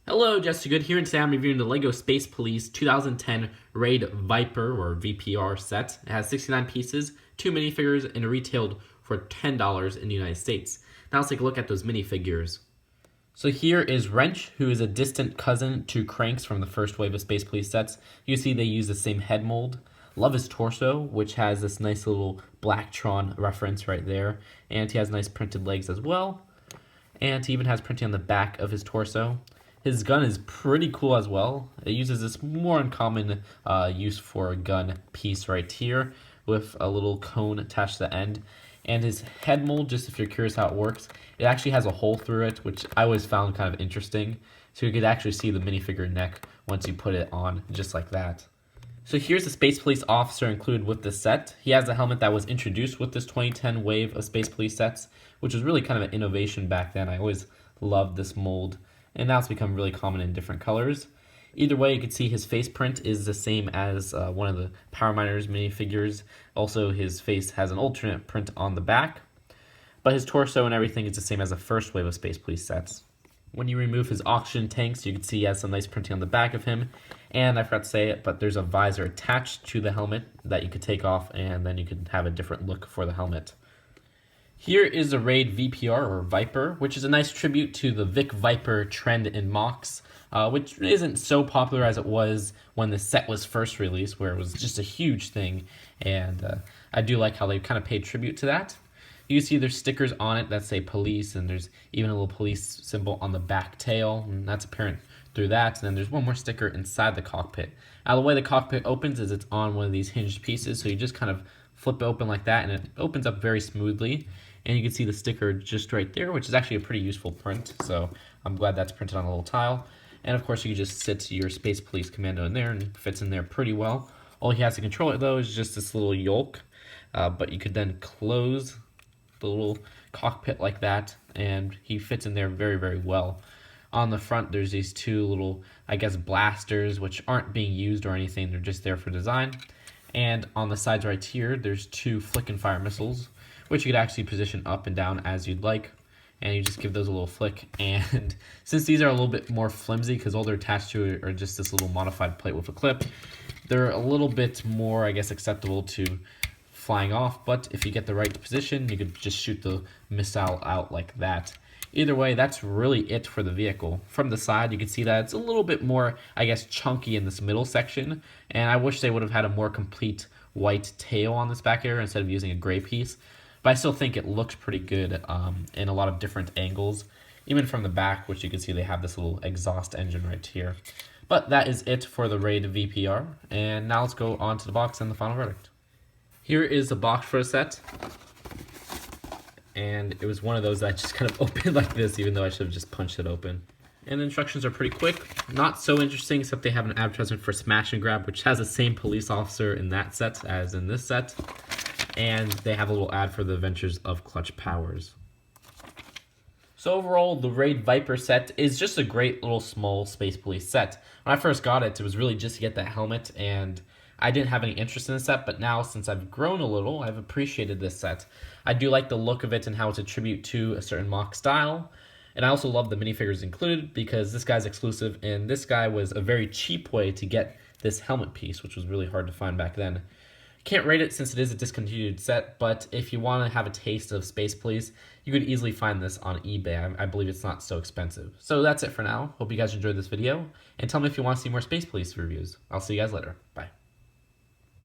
Hello, Jesse Good here, and today I'm reviewing the LEGO Space Police 2010 Raid Viper, or VPR set. It has 69 pieces, 2 minifigures, and it retailed for $10 in the United States. Now let's take a look at those minifigures. So here is Wrench, who is a distant cousin to Kranxx from the first wave of Space Police sets. You see they use the same head mold. Love his torso, which has this nice little Blacktron reference right there. And he has nice printed legs as well. And he even has printing on the back of his torso. His gun is pretty cool as well. It uses this more uncommon use for a gun piece right here with a little cone attached to the end. And his head mold, just if you're curious how it works, it actually has a hole through it, which I always found kind of interesting. So you could actually see the minifigure neck once you put it on, just like that. So here's the Space Police officer included with this set. He has a helmet that was introduced with this 2010 wave of Space Police sets, which was really kind of an innovation back then. I always loved this mold, and now it's become really common in different colors. Either way, you can see his face print is the same as one of the Power Miners minifigures. Also, his face has an alternate print on the back, but his torso and everything is the same as the first wave of Space Police sets. When you remove his oxygen tanks, you can see he has some nice printing on the back of him. And I forgot to say it, but there's a visor attached to the helmet that you could take off, and then you could have a different look for the helmet. Here is the Raid VPR, or Viper, which is a nice tribute to the Vic Viper trend in MOCs, which isn't so popular as it was when the set was first released, where it was just a huge thing. And I do like how they kind of paid tribute to that. You see there's stickers on it that say police, and there's even a little police symbol on the back tail, and that's apparent through that. And then there's one more sticker inside the cockpit. Now the way the cockpit opens is it's on one of these hinged pieces, so you just kind of flip it open like that, and it opens up very smoothly. And you can see the sticker just right there, which is actually a pretty useful print, so I'm glad that's printed on a little tile. And of course you can just sit your Space Police Commando in there, and it fits in there pretty well. All he has to control it though is just this little yoke, but you could then close the little cockpit like that, and he fits in there very, very well. On the front, there's these two little, I guess, blasters, which aren't being used or anything. They're just there for design. And on the sides right here, there's two flick and fire missiles, which you could actually position up and down as you'd like. And you just give those a little flick. And since these are a little bit more flimsy, because all they're attached to are just this little modified plate with a clip, they're a little bit more, I guess, acceptable to flying off, but if you get the right position, you could just shoot the missile out like that. Either way, that's really it for the vehicle. From the side, you can see that it's a little bit more, I guess, chunky in this middle section, and I wish they would have had a more complete white tail on this back area instead of using a gray piece, but I still think it looks pretty good in a lot of different angles, even from the back, which you can see they have this little exhaust engine right here. But that is it for the Raid VPR, and now let's go on to the box and the final verdict. Here is the box for a set, and it was one of those that I just kind of opened like this, even though I should have just punched it open. And the instructions are pretty quick, not so interesting, except they have an advertisement for Smash and Grab, which has the same police officer in that set as in this set, and they have a little ad for the adventures of Clutch Powers. So overall, the Raid Viper set is just a great little small Space Police set. When I first got it, it was really just to get that helmet, and I didn't have any interest in the set, but now since I've grown a little, I've appreciated this set. I do like the look of it and how it's a tribute to a certain MOC style. And I also love the minifigures included because this guy's exclusive, and this guy was a very cheap way to get this helmet piece, which was really hard to find back then. Can't rate it since it is a discontinued set, but if you want to have a taste of Space Police, you could easily find this on eBay. I believe it's not so expensive. So that's it for now. Hope you guys enjoyed this video, and tell me if you want to see more Space Police reviews. I'll see you guys later. Bye.